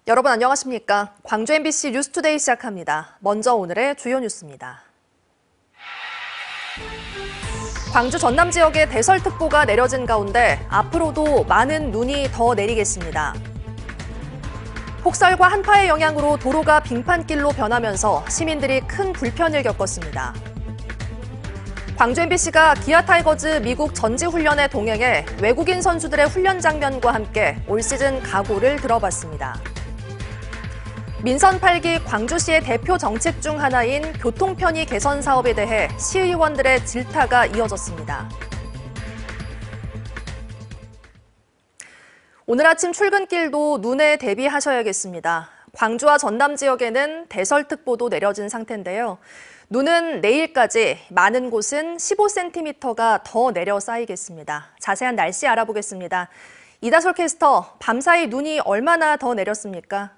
여러분 안녕하십니까? 광주 MBC 뉴스투데이 시작합니다. 먼저 오늘의 주요 뉴스입니다. 광주 전남 지역에 대설특보가 내려진 가운데 앞으로도 많은 눈이 더 내리겠습니다. 폭설과 한파의 영향으로 도로가 빙판길로 변하면서 시민들이 큰 불편을 겪었습니다. 광주 MBC가 기아 타이거즈 미국 전지훈련에 동행해 외국인 선수들의 훈련 장면과 함께 올 시즌 각오를 들어봤습니다. 민선 8기 광주시의 대표 정책 중 하나인 교통편의 개선 사업에 대해 시의원들의 질타가 이어졌습니다. 오늘 아침 출근길도 눈에 대비하셔야겠습니다. 광주와 전남 지역에는 대설특보도 내려진 상태인데요. 눈은 내일까지, 많은 곳은 15cm가 더 내려 쌓이겠습니다. 자세한 날씨 알아보겠습니다. 이다솔 캐스터, 밤사이 눈이 얼마나 더 내렸습니까?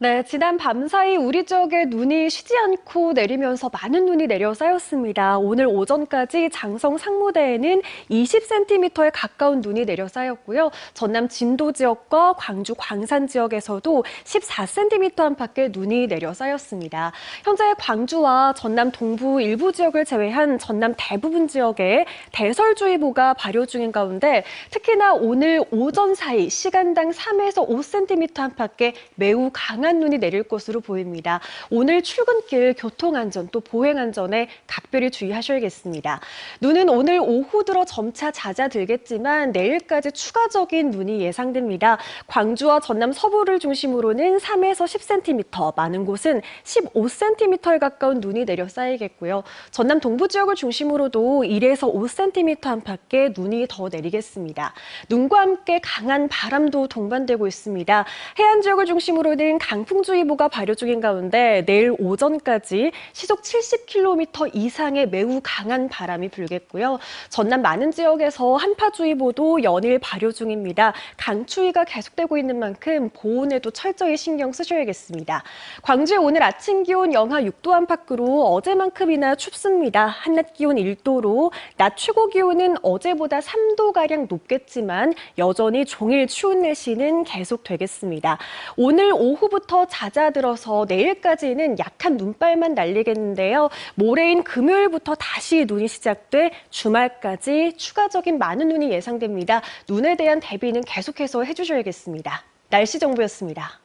네, 지난 밤사이 우리 지역에 눈이 쉬지 않고 내리면서 많은 눈이 내려 쌓였습니다. 오늘 오전까지 장성 상무대에는 20cm에 가까운 눈이 내려 쌓였고요. 전남 진도 지역과 광주 광산 지역에서도 14cm 안팎의 눈이 내려 쌓였습니다. 현재 광주와 전남 동부 일부 지역을 제외한 전남 대부분 지역에 대설주의보가 발효 중인 가운데 특히나 오늘 오전 사이 시간당 3에서 5cm 안팎의 매우 강한 눈이 내릴 것으로 보입니다. 오늘 출근길 교통안전 또 보행안전에 각별히 주의하셔야겠습니다. 눈은 오늘 오후 들어 점차 잦아들겠지만 내일까지 추가적인 눈이 예상됩니다. 광주와 전남 서부를 중심으로는 3에서 10cm, 많은 곳은 15cm에 가까운 눈이 내려 쌓이겠고요. 전남 동부 지역을 중심으로도 1에서 5cm 안팎의 눈이 더 내리겠습니다. 눈과 함께 강한 바람도 동반되고 있습니다. 해안 지역을 중심으로는 강풍주의보가 발효 중인 가운데 내일 오전까지 시속 70km 이상의 매우 강한 바람이 불겠고요. 전남 많은 지역에서 한파주의보도 연일 발효 중입니다. 강추위가 계속되고 있는 만큼 보온에도 철저히 신경 쓰셔야겠습니다. 광주의 오늘 아침 기온 영하 6도 안팎으로 어제만큼이나 춥습니다. 한낮 기온 1도로 낮 최고 기온은 어제보다 3도가량 높겠지만 여전히 종일 추운 날씨는 계속되겠습니다. 오늘 오후부터 잦아들어서 내일까지는 약한 눈발만 날리겠는데요. 모레인 금요일부터 다시 눈이 시작돼 주말까지 추가적인 많은 눈이 예상됩니다. 눈에 대한 대비는 계속해서 해주셔야겠습니다. 날씨 정보였습니다.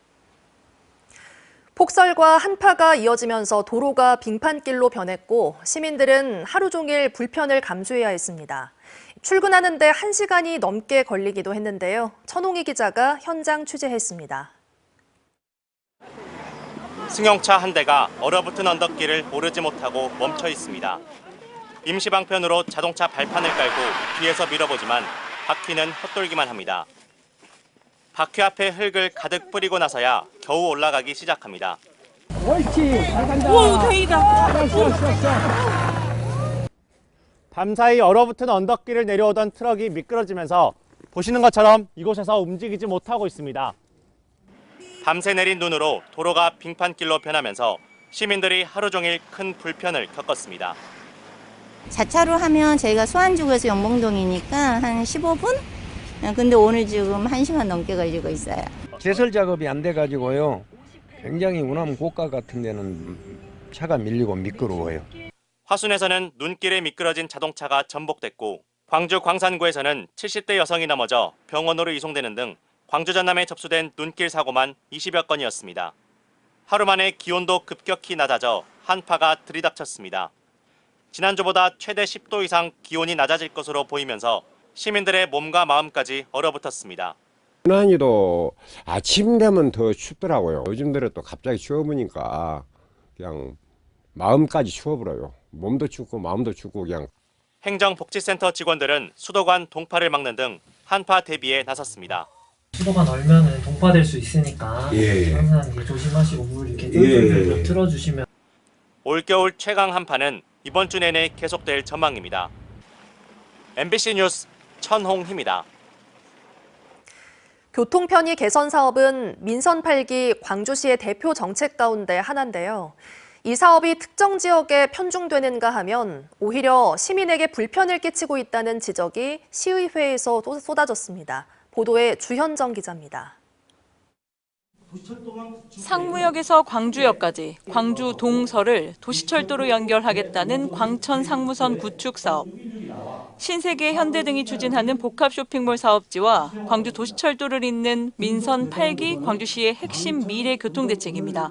폭설과 한파가 이어지면서 도로가 빙판길로 변했고 시민들은 하루 종일 불편을 감수해야 했습니다. 출근하는데 1시간이 넘게 걸리기도 했는데요. 천홍희 기자가 현장 취재했습니다. 승용차 한 대가 얼어붙은 언덕길을 오르지 못하고 멈춰 있습니다. 임시 방편으로 자동차 발판을 깔고 뒤에서 밀어보지만 바퀴는 헛돌기만 합니다. 바퀴 앞에 흙을 가득 뿌리고 나서야 겨우 올라가기 시작합니다. 옳지, 잘 간다. 오, 다행이다. 밤사이 얼어붙은 언덕길을 내려오던 트럭이 미끄러지면서 보시는 것처럼 이곳에서 움직이지 못하고 있습니다. 밤새 내린 눈으로 도로가 빙판길로 변하면서 시민들이 하루 종일 큰 불편을 겪었습니다. 자차로 하면 저희가 소환지구에서 영봉동이니까 한 15분? 근데 오늘 지금 1시간 넘게 걸리고 있어요. 제설 작업이 안 돼가지고요. 굉장히 운암 고가 같은 데는 차가 밀리고 미끄러워요. 화순에서는 눈길에 미끄러진 자동차가 전복됐고 광주 광산구에서는 70대 여성이 넘어져 병원으로 이송되는 등 광주 전남에 접수된 눈길 사고만 20여 건이었습니다. 하루 만에 기온도 급격히 낮아져 한파가 들이닥쳤습니다. 지난주보다 최대 10도 이상 기온이 낮아질 것으로 보이면서 시민들의 몸과 마음까지 얼어붙었습니다. 유난히도 아침 되면 더 춥더라고요. 요즘 들어 또 갑자기 추워보니까 그냥 마음까지 추워버려요. 몸도 춥고 마음도 춥고 그냥. 행정복지센터 직원들은 수도관 동파를 막는 등 한파 대비에 나섰습니다. 수도관 얼면은 동파될 수 있으니까 항상 조심하시고 물 이렇게 쫄쫄 틀어주시면. 올겨울 최강 한파는 이번 주 내내 계속될 전망입니다. MBC 뉴스 천홍희입니다. 교통편의 개선 사업은 민선 8기 광주시의 대표 정책 가운데 하나인데요. 이 사업이 특정 지역에 편중되는가 하면 오히려 시민에게 불편을 끼치고 있다는 지적이 시의회에서 쏟아졌습니다. 보도에 주현정 기자입니다. 상무역에서 광주역까지 광주 동서를 도시철도로 연결하겠다는 광천 상무선 구축 사업. 신세계, 현대 등이 추진하는 복합 쇼핑몰 사업지와 광주 도시철도를 잇는 민선 8기 광주시의 핵심 미래 교통대책입니다.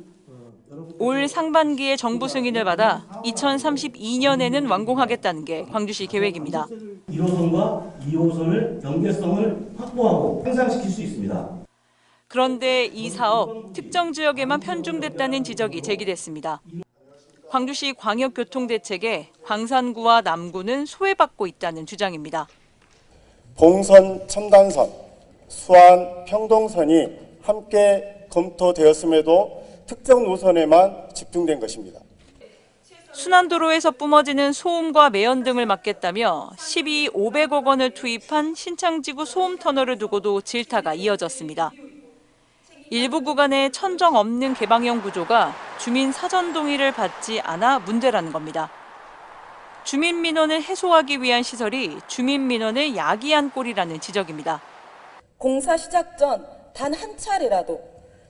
올 상반기에 정부 승인을 받아 2032년에는 완공하겠다는 게 광주시 계획입니다. 1호선과 2호선을 연계성을 확보하고 향상시킬 수 있습니다. 그런데 이 사업 특정 지역에만 편중됐다는 지적이 제기됐습니다. 광주시 광역교통대책에 광산구와 남구는 소외받고 있다는 주장입니다. 봉선, 첨단선, 수안, 평동선이 함께 검토되었음에도 특정 노선에만 집중된 것입니다. 순환도로에서 뿜어지는 소음과 매연 등을 막겠다며 500억 원을 투입한 신창지구 소음터널을 두고도 질타가 이어졌습니다. 일부 구간에 천정 없는 개방형 구조가 주민 사전 동의를 받지 않아 문제라는 겁니다. 주민 민원을 해소하기 위한 시설이 주민 민원을 야기한 꼴이라는 지적입니다. 공사 시작 전 단 한 차례라도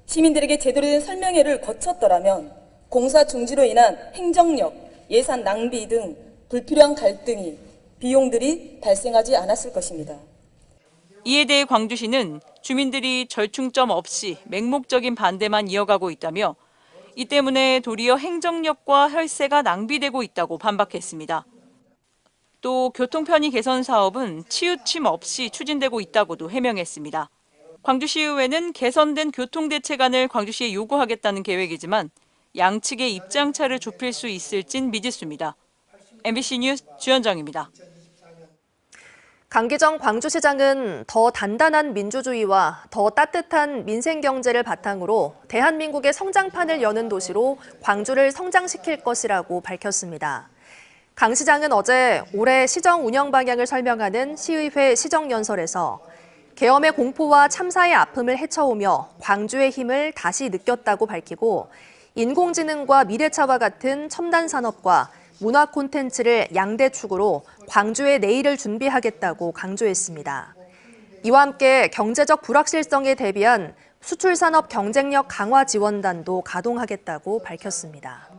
시민들에게 제대로 된 설명회를 거쳤더라면 공사 중지로 인한 행정력, 예산 낭비 등 불필요한 갈등이, 비용들이 발생하지 않았을 것입니다. 이에 대해 광주시는 주민들이 절충점 없이 맹목적인 반대만 이어가고 있다며 이 때문에 도리어 행정력과 혈세가 낭비되고 있다고 반박했습니다. 또 교통 편의 개선 사업은 치우침 없이 추진되고 있다고도 해명했습니다. 광주시의회는 개선된 교통대책안을 광주시에 요구하겠다는 계획이지만 양측의 입장차를 좁힐 수 있을진 미지수입니다. MBC 뉴스 주현정입니다. 강기정 광주시장은 더 단단한 민주주의와 더 따뜻한 민생경제를 바탕으로 대한민국의 성장판을 여는 도시로 광주를 성장시킬 것이라고 밝혔습니다. 강 시장은 어제 올해 시정 운영 방향을 설명하는 시의회 시정연설에서 계엄의 공포와 참사의 아픔을 헤쳐오며 광주의 힘을 다시 느꼈다고 밝히고 인공지능과 미래차와 같은 첨단 산업과 문화 콘텐츠를 양대 축으로 광주의 내일을 준비하겠다고 강조했습니다. 이와 함께 경제적 불확실성에 대비한 수출산업 경쟁력 강화 지원단도 가동하겠다고 밝혔습니다.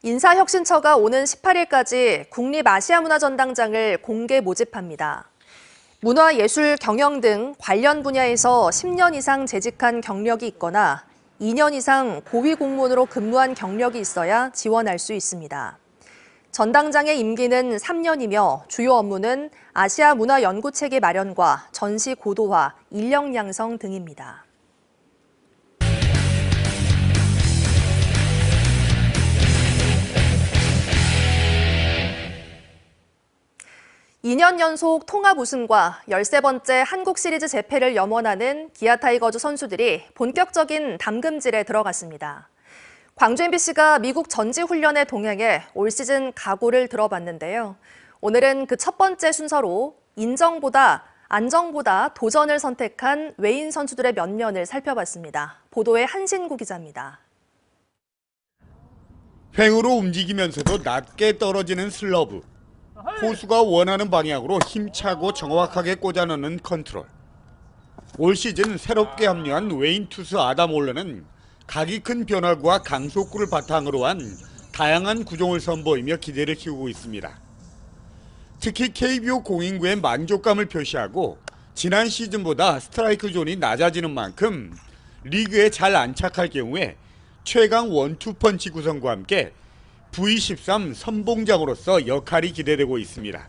인사혁신처가 오는 18일까지 국립아시아문화전당장을 공개 모집합니다. 문화, 예술, 경영 등 관련 분야에서 10년 이상 재직한 경력이 있거나 2년 이상 고위 공무원으로 근무한 경력이 있어야 지원할 수 있습니다. 전당장의 임기는 3년이며 주요 업무는 아시아 문화 연구 체계 마련과 전시 고도화, 인력 양성 등입니다. (2년) 연속 통합 우승과 13번째 한국 시리즈 재패를 염원하는 기아 타이거즈 선수들이 본격적인 담금질에 들어갔습니다. 광주 MBC가 미국 전지훈련에 동행해 올 시즌 각오를 들어봤는데요. 오늘은 그 첫 번째 순서로 인정보다 안정보다 도전을 선택한 외인 선수들의 면면을 살펴봤습니다. 보도에 한신구 기자입니다. 횡으로 움직이면서도 낮게 떨어지는 슬러브. 포수가 원하는 방향으로 힘차고 정확하게 꽂아넣는 컨트롤. 올 시즌 새롭게 합류한 외인 투수 아담 올러는 각이 큰 변화구와 강속구를 바탕으로 한 다양한 구종을 선보이며 기대를 키우고 있습니다. 특히 KBO 공인구에 만족감을 표시하고 지난 시즌보다 스트라이크 존이 낮아지는 만큼 리그에 잘 안착할 경우에 최강 원투 펀치 구성과 함께 V13 선봉장으로서 역할이 기대되고 있습니다.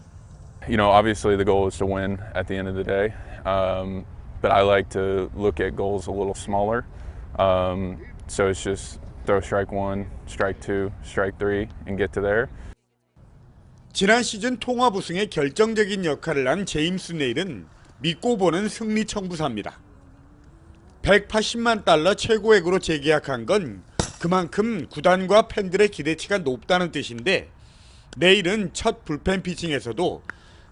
You know, obviously the goal is to win at the end of the day, but I like to look at goals a little smaller. So it's just throw strike one, strike two, strike three, and get to there. 지난 시즌 통합 우승에 결정적인 역할을 한 제임스 네일은 믿고 보는 승리 청부사입니다. 180만 달러 최고액으로 재계약한 건 그만큼 구단과 팬들의 기대치가 높다는 뜻인데 내일은 첫 불펜 피칭에서도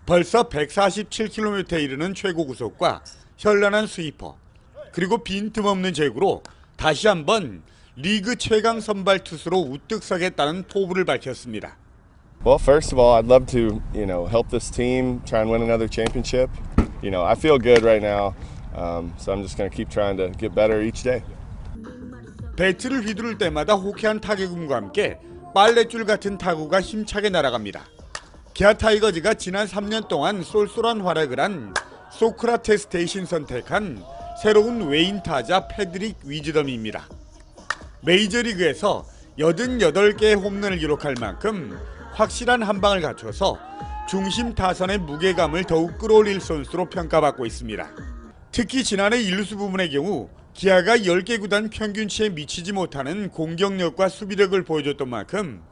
벌써 147km에 이르는 최고 구속과 현란한 스위퍼 그리고 빈틈없는 제구로 다시 한번 리그 최강 선발 투수로 우뚝 서겠다는 포부를 밝혔습니다. Well, first of all, I'd love to, help this team try and win another championship. I feel good right now. So I'm just going to keep trying to get better each day. 배트를 휘두를 때마다 호쾌한 타격음과 함께 빨랫줄 같은 타구가 힘차게 날아갑니다. 기아 타이거즈가 지난 3년 동안 쏠쏠한 활약을 한 소크라테스 대신 선택한 새로운 외인 타자 패드릭 위즈덤입니다. 메이저리그에서 88개의 홈런을 기록할 만큼 확실한 한방을 갖춰서 중심 타선의 무게감을 더욱 끌어올릴 선수로 평가받고 있습니다. 특히 지난해 일루수 부문의 경우 기아가 10개 구단 평균치에 미치지 못하는 공격력과 수비력을 보여줬던 만큼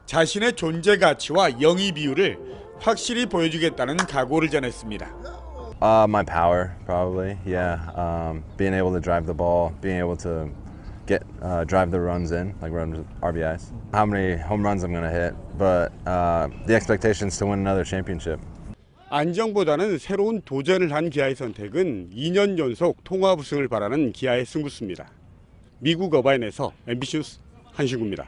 자신의 존재 가치와 영위 비율을 확실히 보여주겠다는 각오를 전했습니다. My power, probably, yeah. Being able to drive the ball, being able to drive the runs in, like RBIs. How many home runs I'm going to hit, but the expectation is to win another championship. 안정보다는 새로운 도전을 한 기아의 선택은 2년 연속 통합 우승을 바라는 기아의 승부수입니다. 미국 어바인에서 MBC 뉴스 한신구입니다.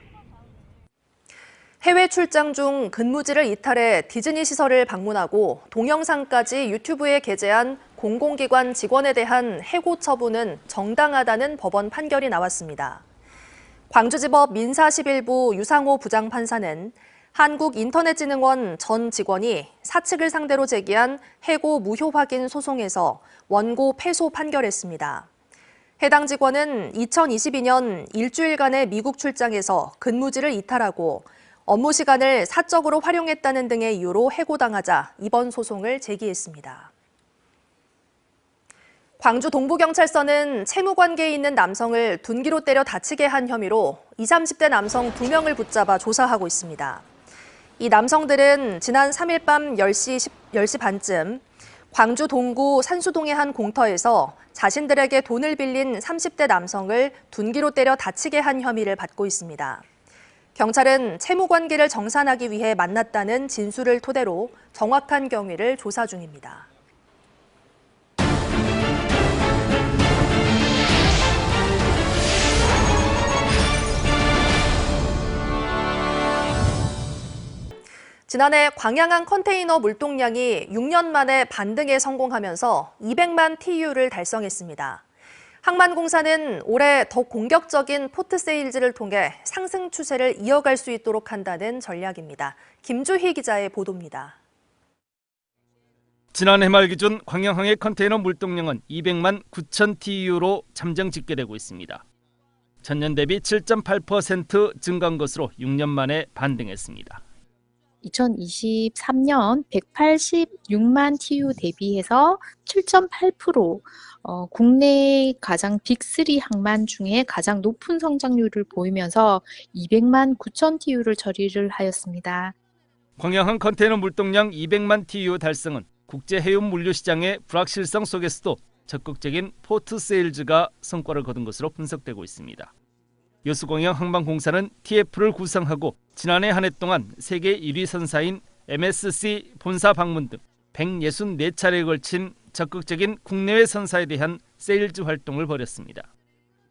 해외 출장 중 근무지를 이탈해 디즈니 시설을 방문하고 동영상까지 유튜브에 게재한 공공기관 직원에 대한 해고 처분은 정당하다는 법원 판결이 나왔습니다. 광주지법 민사11부 유상호 부장판사는 한국인터넷진흥원 전 직원이 사측을 상대로 제기한 해고 무효 확인 소송에서 원고 패소 판결했습니다. 해당 직원은 2022년 일주일간의 미국 출장에서 근무지를 이탈하고 업무 시간을 사적으로 활용했다는 등의 이유로 해고당하자 이번 소송을 제기했습니다. 광주 동부경찰서는 채무관계에 있는 남성을 둔기로 때려 다치게 한 혐의로 20, 30대 남성 2명을 붙잡아 조사하고 있습니다. 이 남성들은 지난 3일 밤 10시 반쯤 광주 동구 산수동의 한 공터에서 자신들에게 돈을 빌린 30대 남성을 둔기로 때려 다치게 한 혐의를 받고 있습니다. 경찰은 채무관계를 정산하기 위해 만났다는 진술을 토대로 정확한 경위를 조사 중입니다. 지난해 광양항 컨테이너 물동량이 6년 만에 반등에 성공하면서 200만 TU를 달성했습니다. 항만공사는 올해 더 공격적인 포트 세일즈를 통해 상승 추세를 이어갈 수 있도록 한다는 전략입니다. 김주희 기자의 보도입니다. 지난해 말 기준 광양항의 컨테이너 물동량은 200만 9천 TU로 잠정 집계되고 있습니다. 전년 대비 7.8% 증가한 것으로 6년 만에 반등했습니다. 2023년 186만 TU 대비해서 7.8%, 국내 가장 빅3 항만 중에 가장 높은 성장률을 보이면서 200만 9천 TU를 처리를 하였습니다. 광양항 컨테이너 물동량 200만 TU 달성은 국제 해운 물류 시장의 불확실성 속에서도 적극적인 포트 세일즈가 성과를 거둔 것으로 분석되고 있습니다. 여수광양 항만공사는 TF를 구성하고 지난해 한 해 동안 세계 1위 선사인 MSC 본사 방문 등 164차례에 걸친 적극적인 국내외 선사에 대한 세일즈 활동을 벌였습니다.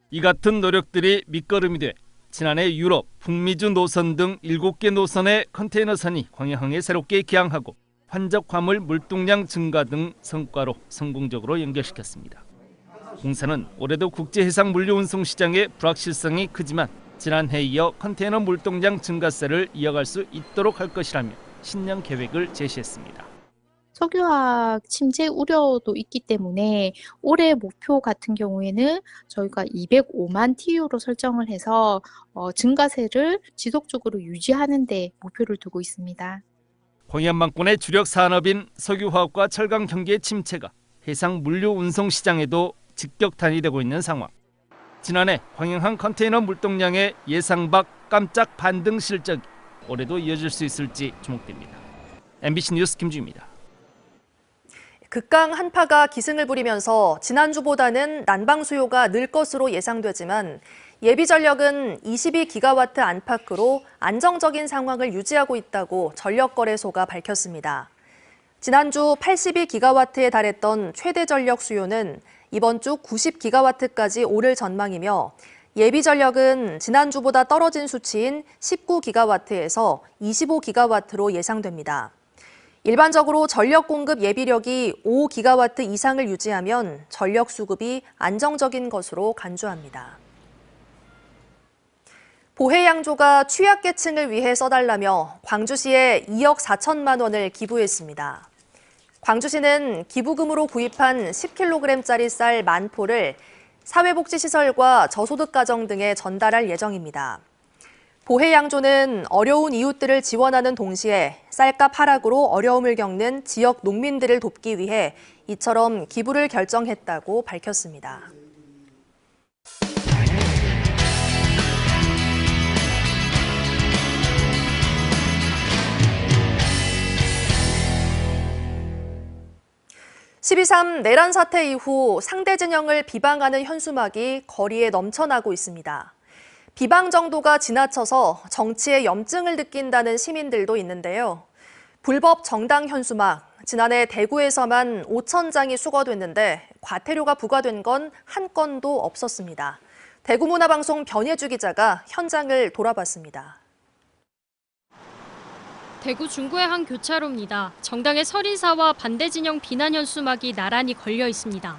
이 같은 노력들이 밑거름이 돼 지난해 유럽, 북미주 노선 등 7개 노선의 컨테이너선이 광양항에 새롭게 기항하고 환적 화물 물동량 증가 등 성과로 성공적으로 연결시켰습니다. 공사는 올해도 국제해상 물류 운송 시장의 불확실성이 크지만 지난해에 이어 컨테이너 물동량 증가세를 이어갈 수 있도록 할 것이라며 신년 계획을 제시했습니다. 석유화학 침체 우려도 있기 때문에 올해 목표 같은 경우에는 저희가 205만 TU로 설정을 해서 증가세를 지속적으로 유지하는 데 목표를 두고 있습니다. 광양만권의 주력 산업인 석유화학과 철강 경기의 침체가 해상 물류 운송 시장에도 직격탄이 되고 있는 상황. 지난해 광양항 컨테이너 물동량의 예상 밖 깜짝 반등 실적이 올해도 이어질 수 있을지 주목됩니다. MBC 뉴스 김주희입니다. 극강 한파가 기승을 부리면서 지난주보다는 난방 수요가 늘 것으로 예상되지만 예비전력은 22기가와트 안팎으로 안정적인 상황을 유지하고 있다고 전력거래소가 밝혔습니다. 지난주 82기가와트에 달했던 최대 전력 수요는 이번 주 90기가와트까지 오를 전망이며 예비전력은 지난주보다 떨어진 수치인 19기가와트에서 25기가와트로 예상됩니다. 일반적으로 전력 공급 예비력이 5기가와트 이상을 유지하면 전력 수급이 안정적인 것으로 간주합니다. 보혜양조가 취약계층을 위해 써달라며 광주시에 2억 4천만 원을 기부했습니다. 광주시는 기부금으로 구입한 10kg짜리 쌀 1000포를 사회복지시설과 저소득가정 등에 전달할 예정입니다. 보혜양조는 어려운 이웃들을 지원하는 동시에 쌀값 하락으로 어려움을 겪는 지역 농민들을 돕기 위해 이처럼 기부를 결정했다고 밝혔습니다. (12.3) 내란 사태 이후 상대 진영을 비방하는 현수막이 거리에 넘쳐나고 있습니다. 비방 정도가 지나쳐서 정치에 염증을 느낀다는 시민들도 있는데요. 불법 정당 현수막, 지난해 대구에서만 5,000장이 수거됐는데 과태료가 부과된 건 한 건도 없었습니다. 대구문화방송 변예주 기자가 현장을 돌아봤습니다. 대구 중구의 한 교차로입니다. 정당의 설인사와 반대 진영 비난 현수막이 나란히 걸려 있습니다.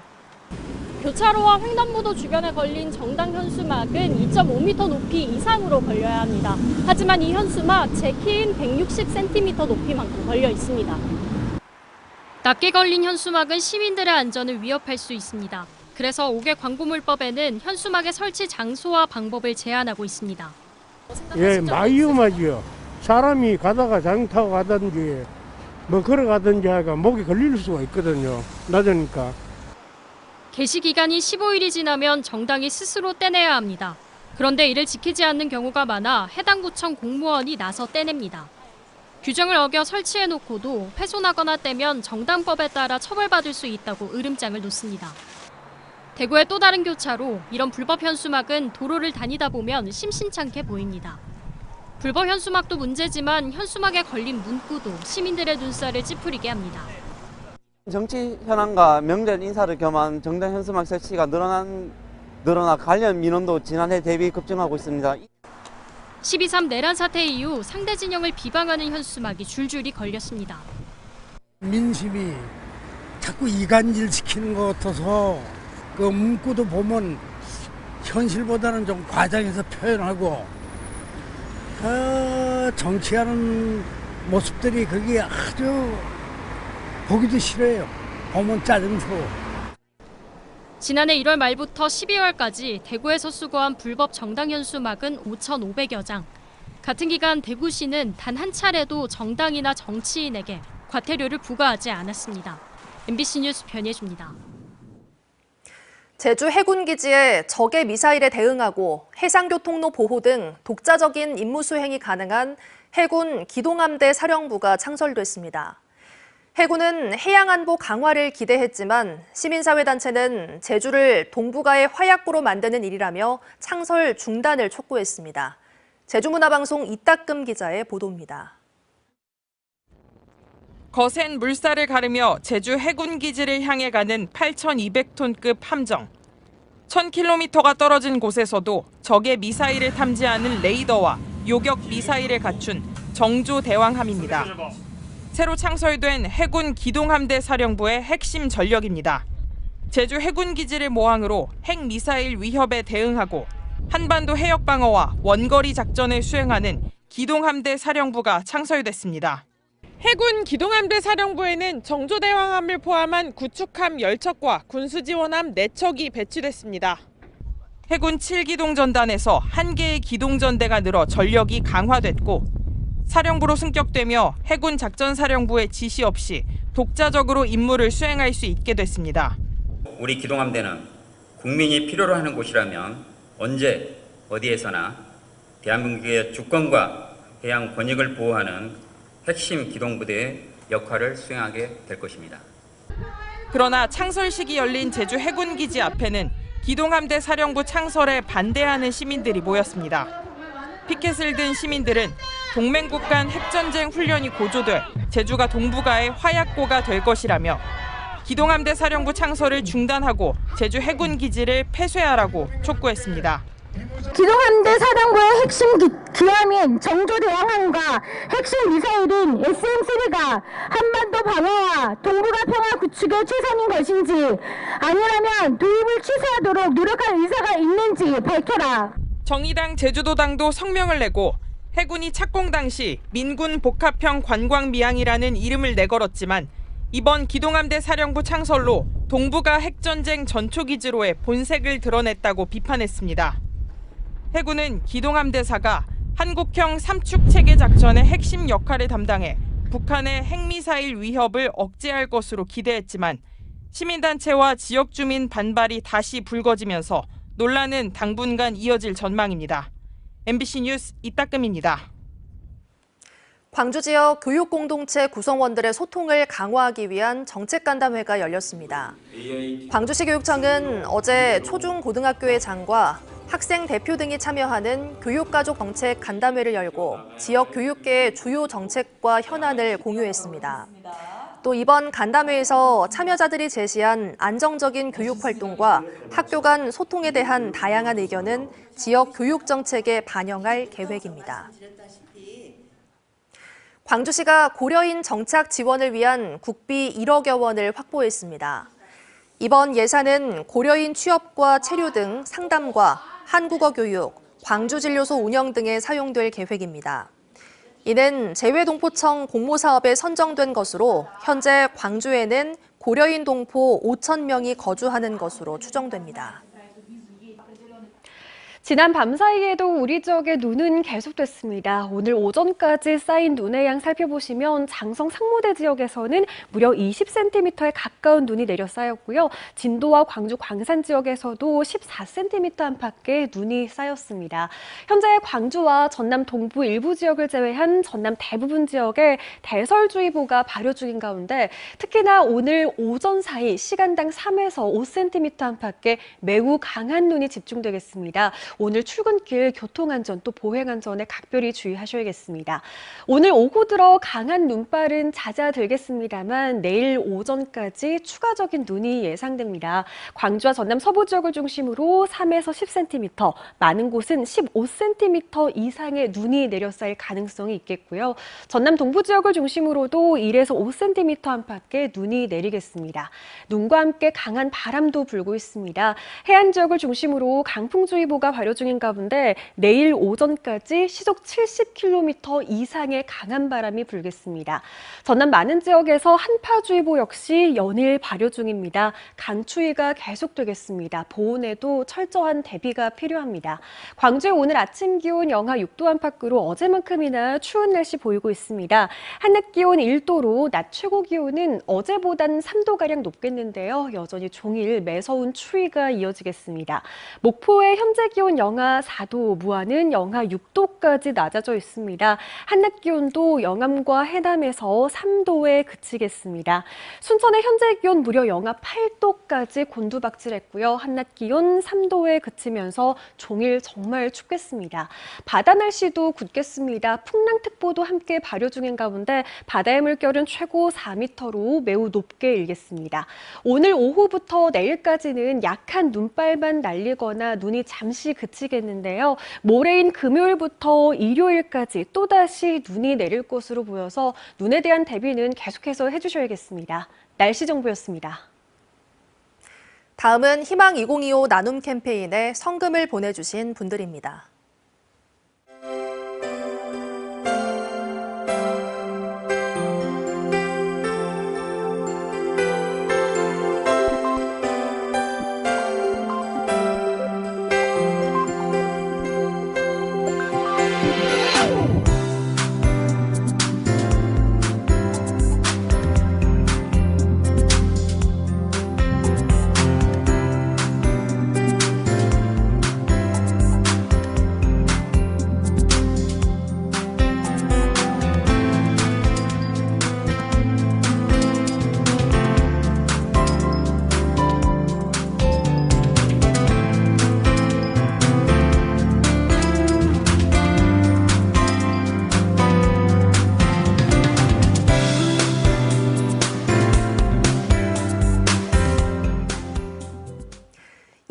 교차로와 횡단보도 주변에 걸린 정당 현수막은 2.5m 높이 이상으로 걸려야 합니다. 하지만 이 현수막 제 키인 160cm 높이만큼 걸려 있습니다. 낮게 걸린 현수막은 시민들의 안전을 위협할 수 있습니다. 그래서 5개 광고물법에는 현수막의 설치 장소와 방법을 제한하고 있습니다. 예, 많이 위험하죠. 사람이 가다가 자전거 타고 가든지 뭐 걸어가든지 하니까 목에 걸릴 수가 있거든요. 낮으니까. 게시 기간이 15일이 지나면 정당이 스스로 떼내야 합니다. 그런데 이를 지키지 않는 경우가 많아 해당 구청 공무원이 나서 떼냅니다. 규정을 어겨 설치해놓고도 훼손하거나 떼면 정당법에 따라 처벌받을 수 있다고 으름장을 놓습니다. 대구의 또 다른 교차로, 이런 불법 현수막은 도로를 다니다 보면 심심찮게 보입니다. 불법 현수막도 문제지만 현수막에 걸린 문구도 시민들의 눈살을 찌푸리게 합니다. 정치 현안과 명절 인사를 겸한 정당 현수막 설치가 늘어나 관련 민원도 지난해 대비 급증하고 있습니다. 12.3 내란 사태 이후 상대 진영을 비방하는 현수막이 줄줄이 걸렸습니다. 민심이 자꾸 이간질 시키는 것 같아서 그 문구도 보면 현실보다는 좀 과장해서 표현하고 정치하는 모습들이 그게 아주 보기도 싫어요. 보면 짜증스러워. 지난해 1월 말부터 12월까지 대구에서 수거한 불법 정당 현수막은 5,500여 장. 같은 기간 대구시는 단 한 차례도 정당이나 정치인에게 과태료를 부과하지 않았습니다. MBC 뉴스 변예주입니다. 제주 해군기지에 적의 미사일에 대응하고 해상교통로 보호 등 독자적인 임무 수행이 가능한 해군 기동함대 사령부가 창설됐습니다. 해군은 해양안보 강화를 기대했지만 시민사회단체는 제주를 동북아의 화약고로 만드는 일이라며 창설 중단을 촉구했습니다. 제주문화방송 이따금 기자의 보도입니다. 거센 물살을 가르며 제주 해군기지를 향해 가는 8,200톤급 함정. 1,000km가 떨어진 곳에서도 적의 미사일을 탐지하는 레이더와 요격 미사일을 갖춘 정조대왕함입니다. 새로 창설된 해군 기동함대 사령부의 핵심 전력입니다. 제주 해군기지를 모항으로 핵미사일 위협에 대응하고 한반도 해역 방어와 원거리 작전을 수행하는 기동함대 사령부가 창설됐습니다. 해군 기동함대 사령부에는 정조대왕함을 포함한 구축함 10척과 군수지원함 4척이 배치됐습니다. 해군 7기동전단에서 1개의 기동전대가 늘어 전력이 강화됐고 사령부로 승격되며 해군 작전사령부의 지시 없이 독자적으로 임무를 수행할 수 있게 됐습니다. 우리 기동함대는 국민이 필요로 하는 곳이라면 언제 어디에서나 대한민국의 주권과 해양 권익을 보호하는 핵심 기동부대의 역할을 수행하게 될 것입니다. 그러나 창설식이 열린 제주 해군기지 앞에는 기동함대 사령부 창설에 반대하는 시민들이 모였습니다. 피켓을 든 시민들은 동맹국 간 핵전쟁 훈련이 고조돼 제주가 동북아의 화약고가 될 것이라며 기동함대 사령부 창설을 중단하고 제주 해군기지를 폐쇄하라고 촉구했습니다. 기동함대 사령부의 핵심 기함인 정조대왕함과 핵심 미사일인 SM-3가 한반도 방어와 동북아 평화 구축에 최선인 것인지 아니라면 도입을 취소하도록 노력할 의사가 있는지 밝혀라. 정의당 제주도당도 성명을 내고 해군이 착공 당시 민군 복합형 관광미항이라는 이름을 내걸었지만 이번 기동함대 사령부 창설로 동북아 핵전쟁 전초기지로의 본색을 드러냈다고 비판했습니다. 해군은 기동함대사가 한국형 삼축체계 작전의 핵심 역할을 담당해 북한의 핵미사일 위협을 억제할 것으로 기대했지만 시민단체와 지역주민 반발이 다시 불거지면서 논란은 당분간 이어질 전망입니다. MBC 뉴스 이따금입니다. 광주 지역 교육공동체 구성원들의 소통을 강화하기 위한 정책간담회가 열렸습니다. 광주시 교육청은 어제 초중고등학교의 장과 학생 대표 등이 참여하는 교육가족 정책 간담회를 열고 지역 교육계의 주요 정책과 현안을 공유했습니다. 또 이번 간담회에서 참여자들이 제시한 안정적인 교육 활동과 학교 간 소통에 대한 다양한 의견은 지역 교육 정책에 반영할 계획입니다. 광주시가 고려인 정착 지원을 위한 국비 1억여 원을 확보했습니다. 이번 예산은 고려인 취업과 체류 등 상담과 한국어 교육, 광주진료소 운영 등에 사용될 계획입니다. 이는 재외동포청 공모사업에 선정된 것으로 현재 광주에는 고려인 동포 5,000명이 거주하는 것으로 추정됩니다. 지난 밤 사이에도 우리 지역에 눈은 계속됐습니다. 오늘 오전까지 쌓인 눈의 양 살펴보시면 장성 상무대 지역에서는 무려 20cm에 가까운 눈이 내려 쌓였고요. 진도와 광주 광산 지역에서도 14cm 안팎의 눈이 쌓였습니다. 현재 광주와 전남 동부 일부 지역을 제외한 전남 대부분 지역에 대설주의보가 발효 중인 가운데 특히나 오늘 오전 사이 시간당 3에서 5cm 안팎의 매우 강한 눈이 집중되겠습니다. 오늘 출근길 교통안전 또 보행안전에 각별히 주의하셔야겠습니다. 오늘 오후 들어 강한 눈발은 잦아들겠습니다만 내일 오전까지 추가적인 눈이 예상됩니다. 광주와 전남 서부 지역을 중심으로 3에서 10cm, 많은 곳은 15cm 이상의 눈이 내려 쌓일 가능성이 있겠고요. 전남 동부 지역을 중심으로도 1에서 5cm 안팎의 눈이 내리겠습니다. 눈과 함께 강한 바람도 불고 있습니다. 해안 지역을 중심으로 강풍주의보가 발효 중인 가운데 내일 오전까지 시속 70km 이상의 강한 바람이 불겠습니다. 전남 많은 지역에서 한파주의보 역시 연일 발효 중입니다. 강추위가 계속되겠습니다. 보온에도 철저한 대비가 필요합니다. 광주의 오늘 아침 기온 영하 6도 안팎으로 어제만큼이나 추운 날씨 보이고 있습니다. 한낮 기온 1도로 낮 최고 기온은 어제보다는 3도가량 높겠는데요. 여전히 종일 매서운 추위가 이어지겠습니다. 목포의 현재 기온 영하 4도, 무안은 영하 6도까지 낮아져 있습니다. 한낮 기온도 영암과 해남에서 3도에 그치겠습니다. 순천의 현재 기온 무려 영하 8도까지 곤두박질했고요. 한낮 기온 3도에 그치면서 종일 정말 춥겠습니다. 바다 날씨도 굳겠습니다. 풍랑특보도 함께 발효 중인 가운데 바다의 물결은 최고 4m로 매우 높게 일겠습니다. 오늘 오후부터 내일까지는 약한 눈발만 날리거나 눈이 잠시 그치겠는데요. 모레인 금요일부터 일요일까지 또다시 눈이 내릴 것으로 보여서 눈에 대한 대비는 계속해서 해주셔야겠습니다. 날씨 정보였습니다. 다음은 희망 2025 나눔 캠페인에 성금을 보내주신 분들입니다.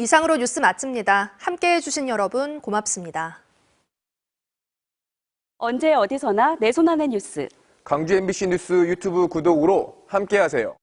이상으로 뉴스 마칩니다. 함께해 주신 여러분 고맙습니다. 언제 어디서나 내 손 안의 뉴스. 광주 MBC 뉴스 유튜브 구독으로 함께하세요.